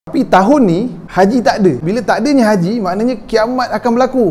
Tapi tahun ni haji tak ada. Bila tak adanya haji, maknanya kiamat akan berlaku.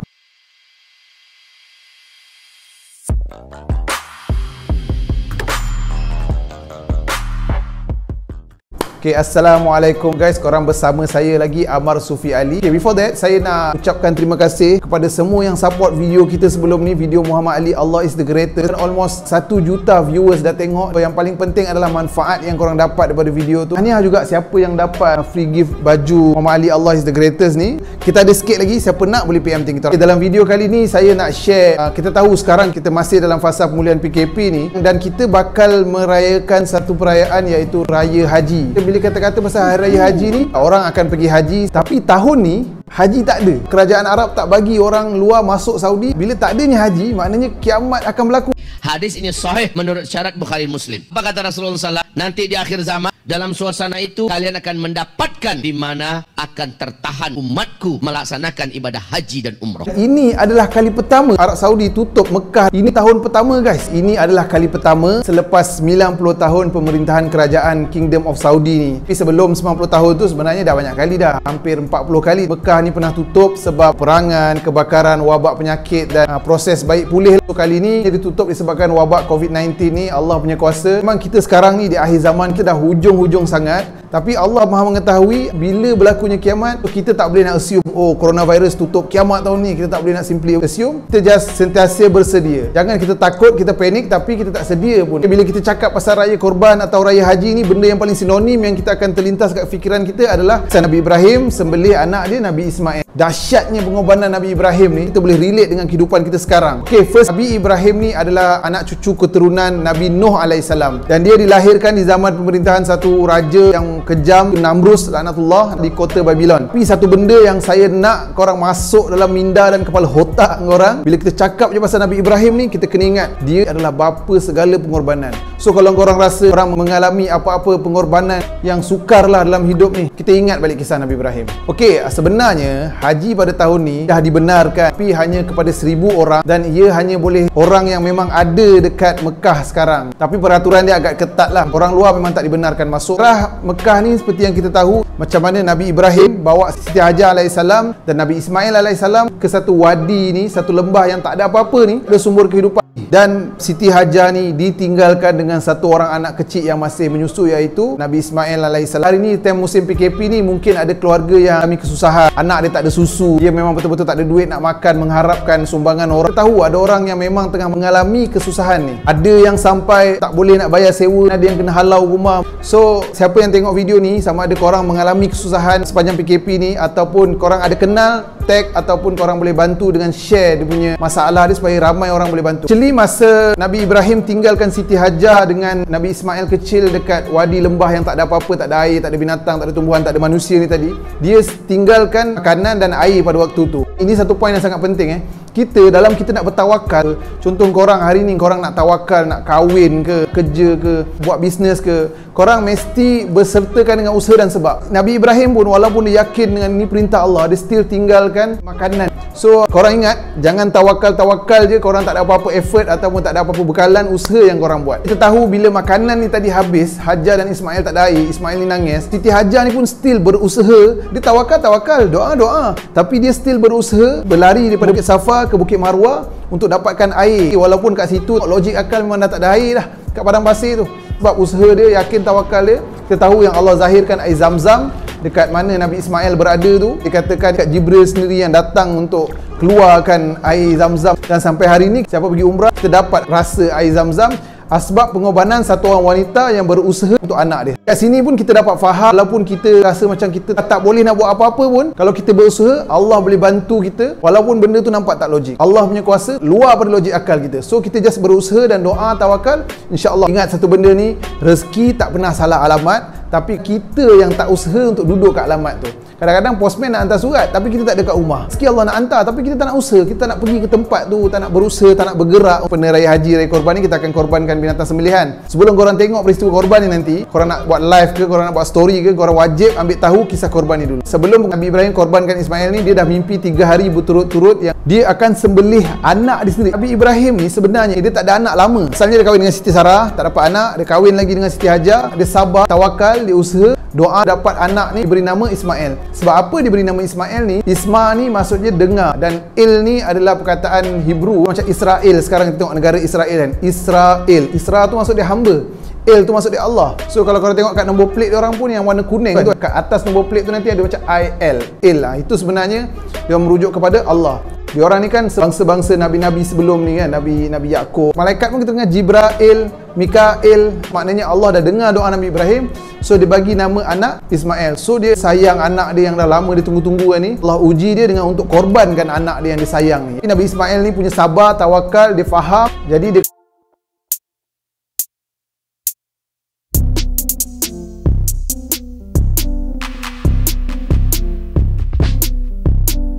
Okay, Assalamualaikum guys, korang bersama saya lagi, Amar Sufi Ali. Okay, before that, saya nak ucapkan terima kasih kepada semua yang support video kita sebelum ni, video Muhammad Ali, Allah is the greatest. Almost 1 juta viewers dah tengok. Yang paling penting adalah manfaat yang korang dapat daripada video tu. Tahniah juga siapa yang dapat free gift baju Muhammad Ali, Allah is the greatest ni. Kita ada sikit lagi, siapa nak boleh PM kita. Okay, dalam video kali ni saya nak share, kita tahu sekarang kita masih dalam fasa pemulihan PKP ni, dan kita bakal merayakan satu perayaan iaitu Raya Haji. Bila kata-kata pasal Hari Raya Haji ni, orang akan pergi haji. Tapi tahun ni haji tak ada. Kerajaan Arab tak bagi orang luar masuk Saudi. Bila tak adanya haji, maknanya kiamat akan berlaku. Hadis ini sahih menurut syarat Bukhari Muslim. Apa kata Rasulullah SAW? Nanti di akhir zaman, dalam suasana itu kalian akan mendapatkan di mana akan tertahan umatku melaksanakan ibadah haji dan umrah. Ini adalah kali pertama Arab Saudi tutup Mekah. Ini tahun pertama guys. Ini adalah kali pertama selepas 90 tahun pemerintahan kerajaan Kingdom of Saudi ni. Tapi sebelum 90 tahun tu sebenarnya dah banyak kali dah. Hampir 40 kali Mekah ni pernah tutup sebab perangan, kebakaran, wabak penyakit dan proses baik pulih. Kali ni dia ditutup disebabkan wabak COVID-19 ni. Allah punya kuasa. Memang kita sekarang ni di akhir zaman, kita dah hujung-hujung sangat. Tapi Allah Maha mengetahui bila berlakunya kiamat. Kita tak boleh nak assume, oh coronavirus tutup kiamat tahun ni. Kita tak boleh nak simply assume. Kita just sentiasa bersedia. Jangan kita takut, kita panik tapi kita tak sedia pun. Bila kita cakap pasal raya korban atau raya haji ni, benda yang paling sinonim yang kita akan terlintas kat fikiran kita adalah Nabi Ibrahim sembelih anak dia Nabi Ismail. Dahsyatnya pengorbanan Nabi Ibrahim ni, kita boleh relate dengan kehidupan kita sekarang. Okay, first, Nabi Ibrahim ni adalah anak cucu keturunan Nabi Nuh AS, dan dia dilahirkan di zaman pemerintahan satu raja yang kejam, Namrus laknatullah, di kota Babylon. Tapi satu benda yang saya nak korang masuk dalam minda dan kepala otak korang, bila kita cakap je pasal Nabi Ibrahim ni, kita kena ingat dia adalah bapa segala pengorbanan. So kalau korang rasa korang mengalami apa-apa pengorbanan yang sukar lah dalam hidup ni, kita ingat balik kisah Nabi Ibrahim. Okay, sebenarnya haji pada tahun ni dah dibenarkan, tapi hanya kepada 1000 orang, dan ia hanya boleh orang yang memang ada dekat Mekah sekarang. Tapi peraturan dia agak ketat lah. Orang luar memang tak dibenarkan masuk. Surah Mekah ni seperti yang kita tahu, macam mana Nabi Ibrahim bawa Siti Hajar AS dan Nabi Ismail AS ke satu wadi ni, satu lembah yang tak ada apa-apa ni, ada sumber kehidupan. Dan Siti Hajar ni ditinggalkan dengan satu orang anak kecil yang masih menyusu, iaitu Nabi Ismail AS. Hari ni time musim PKP ni, mungkin ada keluarga yang alami kesusahan. Anak dia tak ada susu, dia memang betul-betul tak ada duit nak makan, mengharapkan sumbangan orang. Kita tahu ada orang yang memang tengah mengalami kesusahan ni. Ada yang sampai tak boleh nak bayar sewa, ada yang kena halau rumah. So siapa yang tengok video ni, sama ada korang mengalami kesusahan sepanjang PKP ni, ataupun korang ada kenal, tag, ataupun korang boleh bantu dengan share dia punya masalah dia supaya ramai orang boleh bantu. Actually masa Nabi Ibrahim tinggalkan Siti Hajar dengan Nabi Ismail kecil dekat wadi lembah yang tak ada apa-apa, tak ada air, tak ada binatang, tak ada tumbuhan, tak ada manusia ni tadi, dia tinggalkan makanan dan air pada waktu tu. Ini satu poin yang sangat penting. Kita dalam kita nak bertawakal, contoh korang hari ni korang nak tawakal, nak kahwin ke, kerja ke, buat bisnes ke, korang mesti bersertakan dengan usaha dan sebab. Nabi Ibrahim pun walaupun dia yakin dengan ini perintah Allah, dia still tinggalkan makanan. So korang ingat, jangan tawakal je korang tak ada apa-apa effort ataupun tak ada apa-apa bekalan usaha yang korang buat. Kita tahu bila makanan ni tadi habis, Hajar dan Ismail tak ada air, Ismail ni nangis, Siti Hajar ni pun still berusaha. Dia tawakal, doa, tapi dia still berusaha, berlari daripada Bukit Safa ke Bukit Marwah untuk dapatkan air, walaupun kat situ logik akal memang dah tak ada air dah kat padang pasir tu. Sebab usaha dia, yakin tawakal dia. Kita tahu yang Allah zahirkan air Zamzam dekat mana Nabi Ismail berada tu. Dikatakan dekat Jibril sendiri yang datang untuk keluarkan air Zamzam. Dan sampai hari ni siapa pergi umrah, kita dapat rasa air Zamzam sebab pengorbanan satu orang wanita yang berusaha untuk anak dia. Kat sini pun kita dapat faham, walaupun kita rasa macam kita tak boleh nak buat apa-apa pun, kalau kita berusaha, Allah boleh bantu kita walaupun benda tu nampak tak logik. Allah punya kuasa luar pada logik akal kita. So kita just berusaha dan doa, tawakal, insya-Allah. Ingat satu benda ni, rezeki tak pernah salah alamat, tapi kita yang tak usaha untuk duduk kat alamat tu. Kadang-kadang postman nak hantar surat tapi kita tak ada kat rumah. Meski Allah nak hantar tapi kita tak nak usaha, kita nak pergi ke tempat tu, tak nak berusaha, tak nak bergerak. Pada raya haji, raya korban ni kita akan korbankan binatang sembelihan. Sebelum korang tengok peristiwa korban ni nanti, korang nak buat live ke, korang nak buat story ke, korang wajib ambil tahu kisah korban ni dulu. Sebelum Nabi Ibrahim korbankan Ismail ni, dia dah mimpi 3 hari berturut-turut yang dia akan sembelih anak dia sendiri. Nabi Ibrahim ni sebenarnya dia tak ada anak lama. Asalnya dia kahwin dengan Siti Sarah, tak dapat anak, dia kahwin lagi dengan Siti Hajar, dia sabar, tawakal, dia usaha, doa, dapat anak ni, diberi nama Ismail. Sebab apa diberi nama Ismail ni? Isma ni maksudnya dengar, dan il ni adalah perkataan Hebrew macam Israel. Sekarang kita tengok negara Israel kan, Israel, Isra tu maksud dia hamba, il tu maksud dia Allah. So kalau korang tengok kat nombor plate dia orang pun yang warna kuning tu, kat atas nombor plate tu nanti ada macam IL, il lah. Itu sebenarnya dia merujuk kepada Allah. Dia orang ni kan bangsa-bangsa nabi-nabi sebelum ni kan, Nabi Yaakob. Malaikat pun kita dengar Jibrail, Mikail, maknanya Allah dah dengar doa Nabi Ibrahim. So dia bagi nama anak Ismail. So dia sayang anak dia yang dah lama dia tunggu-tunggu ni. Allah uji dia dengan untuk korbankan anak dia yang disayang ni. Nabi Ismail ni punya sabar, tawakal, dia faham. Jadi dia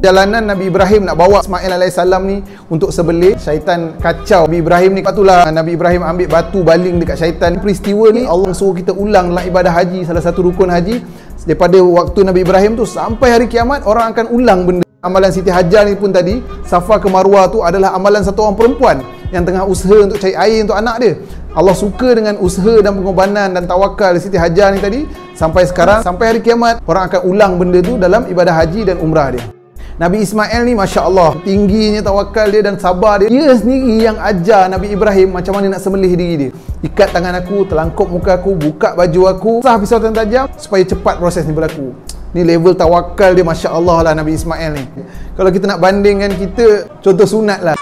jalanan Nabi Ibrahim nak bawa Ismail AS ni untuk sebelih, syaitan kacau Nabi Ibrahim ni. Itulah Nabi Ibrahim ambil batu baling dekat syaitan. Peristiwa ni Allah suruh kita ulang dalam ibadah haji, salah satu rukun haji. Daripada waktu Nabi Ibrahim tu sampai hari kiamat, orang akan ulang benda. Amalan Siti Hajar ni pun tadi, Safa ke Marwah tu adalah amalan satu orang perempuan yang tengah usaha untuk cari air untuk anak dia. Allah suka dengan usaha dan pengorbanan dan tawakal Siti Hajar ni tadi. Sampai sekarang, sampai hari kiamat, orang akan ulang benda tu dalam ibadah haji dan umrah dia. Nabi Ismail ni Masya Allah, tingginya tawakal dia dan sabar dia. Dia sendiri yang ajar Nabi Ibrahim macam mana nak sembelih diri dia. Ikat tangan aku, telangkup muka aku, buka baju aku, sah pisau tajam supaya cepat proses ni berlaku. Ni level tawakal dia Masya Allah lah Nabi Ismail ni. Kalau kita nak bandingkan kita, contoh sunat lah.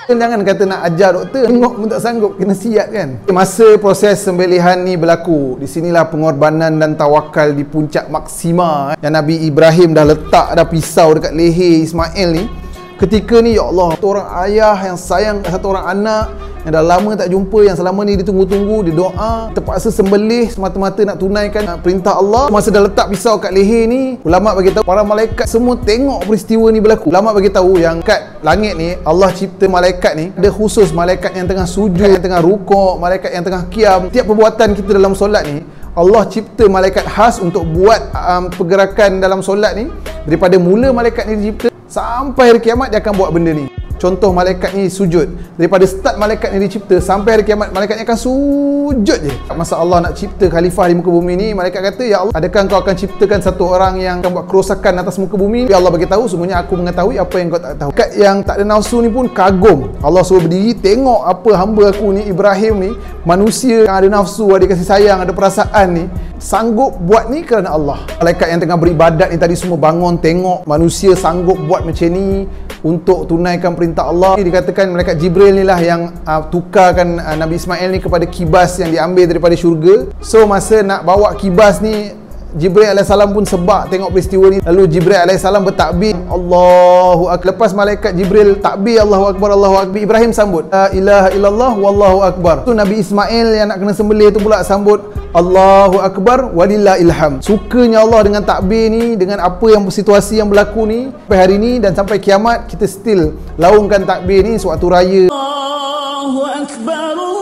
Jangan kata nak ajar doktor, tengok pun tak sanggup, kena siap kan. Masa proses sembelihan ni berlaku, di sinilah pengorbanan dan tawakal di puncak maksima. Yang Nabi Ibrahim dah letak dah pisau dekat leher Ismail ni. Ketika ni, ya Allah, satu orang ayah yang sayang satu orang anak yang dah lama tak jumpa, yang selama ni ditunggu-tunggu, dia doa, terpaksa sembelih semata-mata nak tunaikan perintah Allah. Masa dah letak pisau kat leher ni, ulama bagi tahu, para malaikat semua tengok peristiwa ni berlaku. Ulama bagi tahu yang kat langit ni Allah cipta malaikat ni, ada khusus malaikat yang tengah sujud, yang tengah rukuk, malaikat yang tengah qiyam. Tiap perbuatan kita dalam solat ni, Allah cipta malaikat khas untuk buat pergerakan dalam solat ni. Daripada mula malaikat ni dicipta sampai hari kiamat, dia akan buat benda ni. Contoh malaikat ni sujud. Daripada start malaikat ni dicipta sampai hari kiamat, malaikat ni akan sujud je. Masa Allah nak cipta khalifah di muka bumi ni, malaikat kata, ya Allah, adakah engkau akan ciptakan satu orang yang akan buat kerosakan atas muka bumi? Ya Allah bagi tahu, semuanya aku mengetahui apa yang kau tak tahu. Malaikat yang tak ada nafsu ni pun kagum. Allah suruh berdiri, tengok apa hamba aku ni, Ibrahim ni, manusia yang ada nafsu, ada kasih sayang, ada perasaan ni, sanggup buat ni kerana Allah. Malaikat yang tengah beribadat ni tadi semua bangun tengok manusia sanggup buat macam ni untuk tunaikan perintah Allah. Dikatakan malaikat Jibril ni lah yang tukarkan Nabi Ismail ni kepada kibas yang diambil daripada syurga. So masa nak bawa kibas ni, Jibril AS pun sebab tengok peristiwa ni. Lalu Jibril AS bertakbir, Allahu Akbar. Lepas malaikat Jibril takbir Allahu Akbar, Allahu Akbar, Ibrahim sambut, La ilaha illallah wallahu akbar. Tu Nabi Ismail yang nak kena sembelih tu pula sambut, Allahu Akbar walillah ilham. Sukanya Allah dengan takbir ni, dengan apa yang situasi yang berlaku ni sampai hari ni dan sampai kiamat, kita still laungkan takbir ni sewaktu raya. Allahu Akbar, Allahu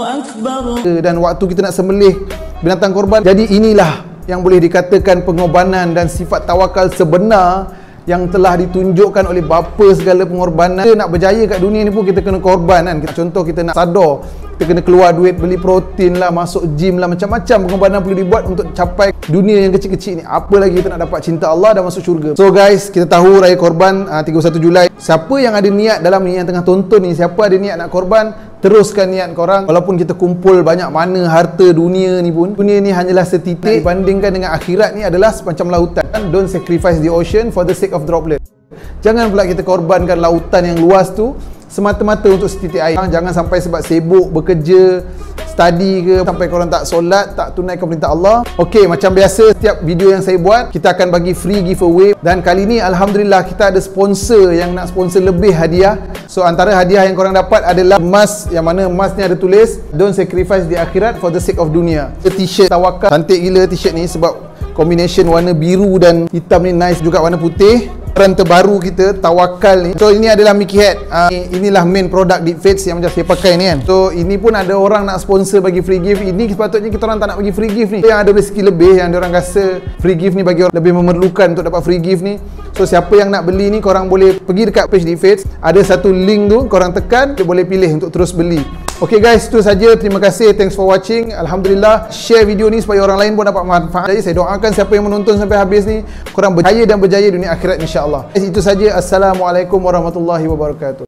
Akbar. Dan waktu kita nak sembelih binatang korban. Jadi inilah yang boleh dikatakan pengorbanan dan sifat tawakal sebenar yang telah ditunjukkan oleh bapa segala pengorbanan. Kita nak berjaya kat dunia ni pun kita kena korban kan. Contoh kita nak sadar, kita kena keluar duit beli protein lah, masuk gym lah, macam-macam pengorbanan perlu dibuat untuk capai dunia yang kecil-kecil ni. Apa lagi kita nak dapat cinta Allah dan masuk syurga. So guys, kita tahu Raya Korban 31 Julai. Siapa yang ada niat dalam ni, yang tengah tonton ni, siapa ada niat nak korban, teruskan niat korang. Walaupun kita kumpul banyak mana harta dunia ni pun, dunia ni hanyalah setitik dibandingkan dengan akhirat ni adalah semacam lautan. Don't sacrifice the ocean for the sake of droplet. Jangan pula kita korbankan lautan yang luas tu semata-mata untuk setitik air. Jangan sampai sebab sibuk bekerja, study ke, sampai korang tak solat, tak tunaikan perintah Allah. Okey, macam biasa setiap video yang saya buat, kita akan bagi free giveaway. Dan kali ni Alhamdulillah kita ada sponsor yang nak sponsor lebih hadiah. So antara hadiah yang korang dapat adalah emas, yang mana emas ni ada tulis don't sacrifice the akhirat for the sake of dunia. T-shirt Tawakal, cantik gila t-shirt ni sebab combination warna biru dan hitam ni nice juga, warna putih. Brand terbaru kita, Tawakal ni. So ini adalah Mickey Hat. Inilah main produk Deep Fades yang macam saya pakai ni kan. So ini pun ada orang nak sponsor bagi free gift. Ini sepatutnya kita orang tak nak bagi free gift ni. Yang ada rezeki lebih, yang orang rasa free gift ni bagi orang lebih memerlukan untuk dapat free gift ni. So siapa yang nak beli ni, korang boleh pergi dekat page Deep Fades. Ada satu link tu, korang tekan, dia boleh pilih untuk terus beli. Okay guys, itu saja. Terima kasih. Thanks for watching. Alhamdulillah, share video ni supaya orang lain pun dapat manfaat. Jadi saya doakan siapa yang menonton sampai habis ni, korang berjaya dan berjaya dunia akhirat insya-Allah. Itu saja. Assalamualaikum warahmatullahi wabarakatuh.